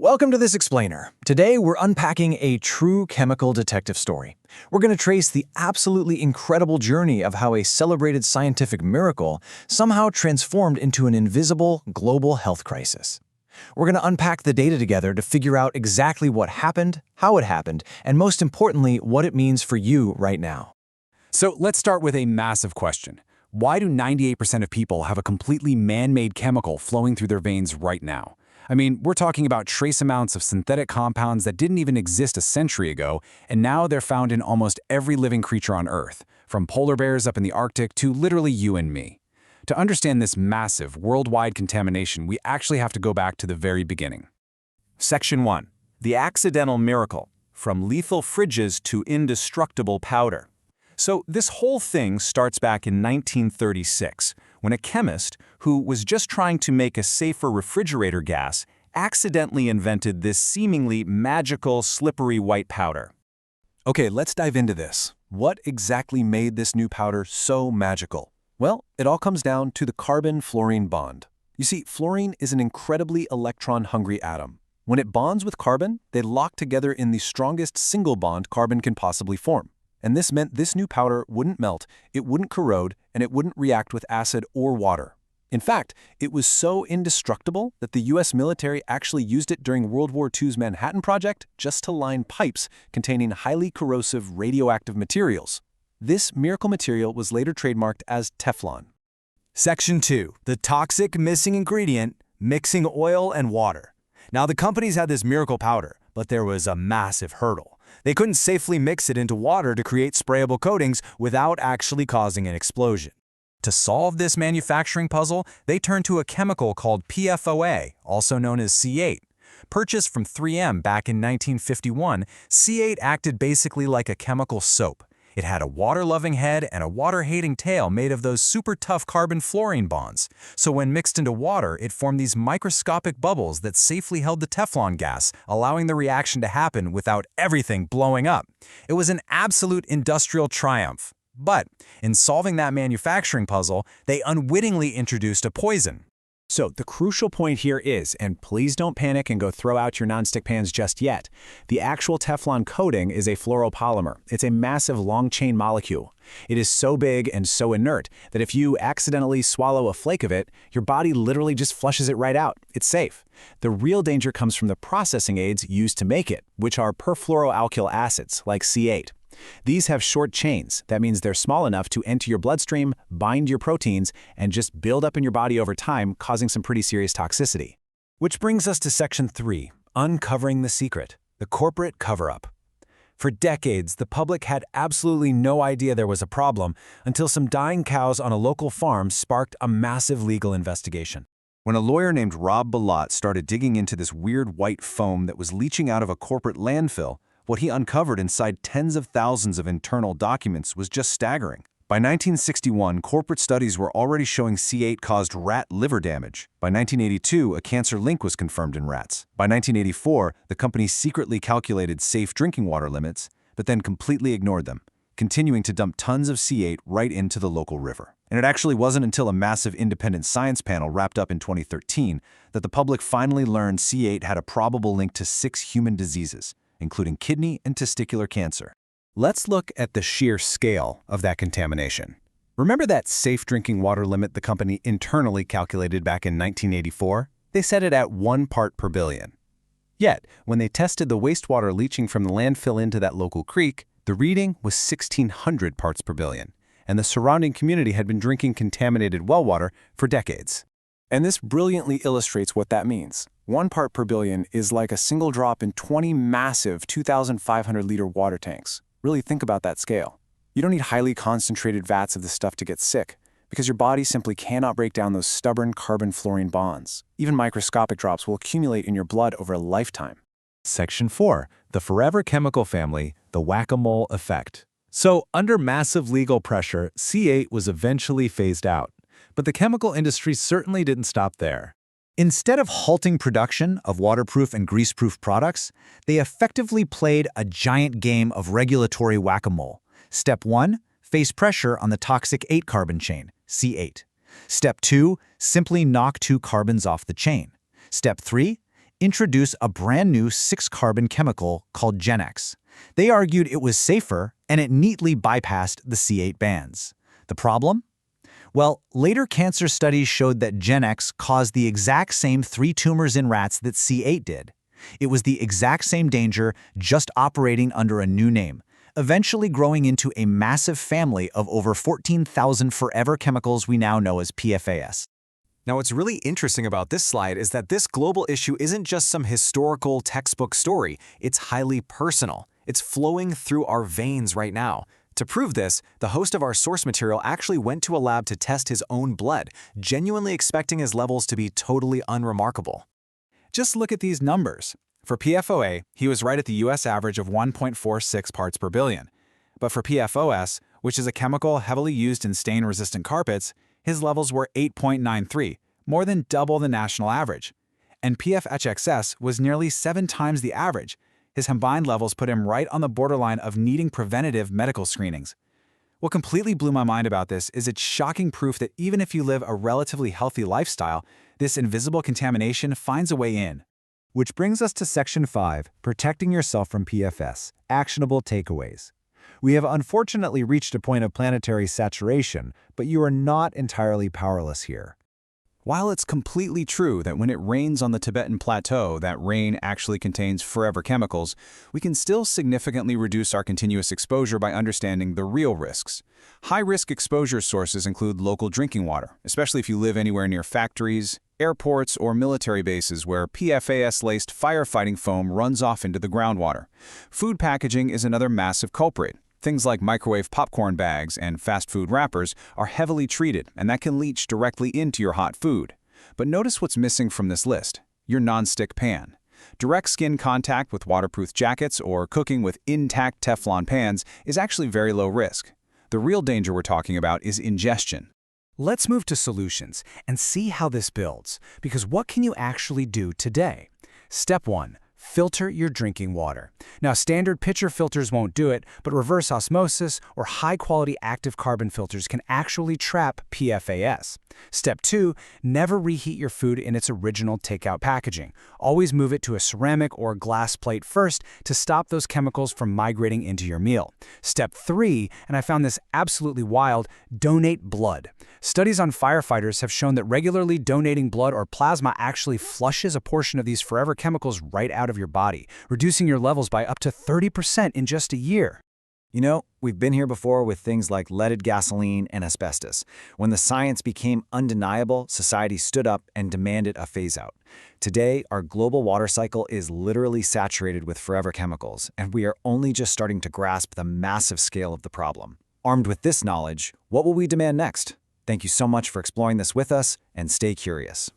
Welcome to This Explainer. Today, we're unpacking a true chemical detective story. We're going to trace the absolutely incredible journey of how a celebrated scientific miracle somehow transformed into an invisible global health crisis. We're going to unpack the data together to figure out exactly what happened, how it happened, and most importantly, what it means for you right now. So let's start with a massive question. Why do 98% of people have a completely man-made chemical flowing through their veins right now? I mean, we're talking about trace amounts of synthetic compounds that didn't even exist a century ago, and now they're found in almost every living creature on Earth, from polar bears up in the Arctic to literally you and me. To understand this massive, worldwide contamination, we actually have to go back to the very beginning. Section 1. The Accidental Miracle, from lethal fridges to indestructible powder. So this whole thing starts back in 1936, when a chemist, who was just trying to make a safer refrigerator gas, accidentally invented this seemingly magical, slippery white powder. Okay, let's dive into this. What exactly made this new powder so magical? Well, it all comes down to the carbon-fluorine bond. You see, fluorine is an incredibly electron-hungry atom. When it bonds with carbon, they lock together in the strongest single bond carbon can possibly form. And this meant this new powder wouldn't melt, it wouldn't corrode, and it wouldn't react with acid or water. In fact, it was so indestructible that the US military actually used it during World War II's Manhattan Project just to line pipes containing highly corrosive radioactive materials. This miracle material was later trademarked as Teflon. Section 2. The toxic missing ingredient, mixing oil and water. Now, the companies had this miracle powder, but there was a massive hurdle. They couldn't safely mix it into water to create sprayable coatings without actually causing an explosion. To solve this manufacturing puzzle, they turned to a chemical called PFOA, also known as C8. Purchased from 3M back in 1951, C8 acted basically like a chemical soap. It had a water-loving head and a water-hating tail made of those super tough carbon-fluorine bonds. So when mixed into water, it formed these microscopic bubbles that safely held the Teflon gas, allowing the reaction to happen without everything blowing up. It was an absolute industrial triumph. But in solving that manufacturing puzzle, they unwittingly introduced a poison. So the crucial point here is, and please don't panic and go throw out your nonstick pans just yet, the actual Teflon coating is a fluoropolymer. It's a massive long-chain molecule. It is so big and so inert that if you accidentally swallow a flake of it, your body literally just flushes it right out. It's safe. The real danger comes from the processing aids used to make it, which are perfluoroalkyl acids, like C8. These have short chains. That means they're small enough to enter your bloodstream, bind your proteins, and just build up in your body over time, causing some pretty serious toxicity. Which brings us to Section 3, Uncovering the Secret, the corporate cover-up. For decades, the public had absolutely no idea there was a problem until some dying cows on a local farm sparked a massive legal investigation. When a lawyer named Rob Bilott started digging into this weird white foam that was leaching out of a corporate landfill, what he uncovered inside tens of thousands of internal documents was just staggering. By 1961, corporate studies were already showing C8 caused rat liver damage. By 1982, a cancer link was confirmed in rats. By 1984, the company secretly calculated safe drinking water limits, but then completely ignored them, continuing to dump tons of C8 right into the local river. And it actually wasn't until a massive independent science panel wrapped up in 2013 that the public finally learned C8 had a probable link to 6 human diseases, including kidney and testicular cancer. Let's look at the sheer scale of that contamination. Remember that safe drinking water limit the company internally calculated back in 1984? They set it at 1 part per billion. Yet, when they tested the wastewater leaching from the landfill into that local creek, the reading was 1,600 parts per billion, and the surrounding community had been drinking contaminated well water for decades. And this brilliantly illustrates what that means. 1 part per billion is like a single drop in 20 massive 2,500-liter water tanks. Really think about that scale. You don't need highly concentrated vats of this stuff to get sick, because your body simply cannot break down those stubborn carbon-fluorine bonds. Even microscopic drops will accumulate in your blood over a lifetime. Section 4. The forever chemical family, the whack-a-mole effect. So, under massive legal pressure, C8 was eventually phased out. But the chemical industry certainly didn't stop there. Instead of halting production of waterproof and greaseproof products, they effectively played a giant game of regulatory whack-a-mole. Step 1, face pressure on the toxic 8-carbon chain, C8. Step 2, simply knock 2 carbons off the chain. Step 3, introduce a brand new 6-carbon chemical called GenX. They argued it was safer and it neatly bypassed the C8 bans. The problem? Well, later cancer studies showed that GenX caused the exact same 3 tumors in rats that C8 did. It was the exact same danger, just operating under a new name, eventually growing into a massive family of over 14,000 forever chemicals we now know as PFAS. Now, what's really interesting about this slide is that this global issue isn't just some historical textbook story. It's highly personal. It's flowing through our veins right now. To prove this, the host of our source material actually went to a lab to test his own blood, genuinely expecting his levels to be totally unremarkable. Just look at these numbers. For PFOA, he was right at the US average of 1.46 parts per billion. But for PFOS, which is a chemical heavily used in stain-resistant carpets, his levels were 8.93, more than double the national average. And PFHXS was nearly 7 times the average. His combined levels put him right on the borderline of needing preventative medical screenings. What completely blew my mind about this is its shocking proof that even if you live a relatively healthy lifestyle, this invisible contamination finds a way in. Which brings us to Section 5, Protecting Yourself from PFAS, Actionable Takeaways. We have unfortunately reached a point of planetary saturation, but you are not entirely powerless here. While it's completely true that when it rains on the Tibetan Plateau, that rain actually contains forever chemicals, we can still significantly reduce our continuous exposure by understanding the real risks. High-risk exposure sources include local drinking water, especially if you live anywhere near factories, airports, or military bases where PFAS-laced firefighting foam runs off into the groundwater. Food packaging is another massive culprit. Things like microwave popcorn bags and fast food wrappers are heavily treated, and that can leach directly into your hot food. But notice what's missing from this list: your nonstick pan. Direct skin contact with waterproof jackets or cooking with intact Teflon pans is actually very low risk. The real danger we're talking about is ingestion. Let's move to solutions and see how this builds, because what can you actually do today? Step 1. Filter your drinking water. Now, standard pitcher filters won't do it, but reverse osmosis or high-quality active carbon filters can actually trap PFAS. Step 2, never reheat your food in its original takeout packaging. Always move it to a ceramic or glass plate first to stop those chemicals from migrating into your meal. Step 3, and I found this absolutely wild, donate blood. Studies on firefighters have shown that regularly donating blood or plasma actually flushes a portion of these forever chemicals right out of your body, reducing your levels by up to 30% in just a year. You know, we've been here before with things like leaded gasoline and asbestos. When the science became undeniable, society stood up and demanded a phase-out. Today, our global water cycle is literally saturated with forever chemicals, and we are only just starting to grasp the massive scale of the problem. Armed with this knowledge, what will we demand next? Thank you so much for exploring this with us, and stay curious.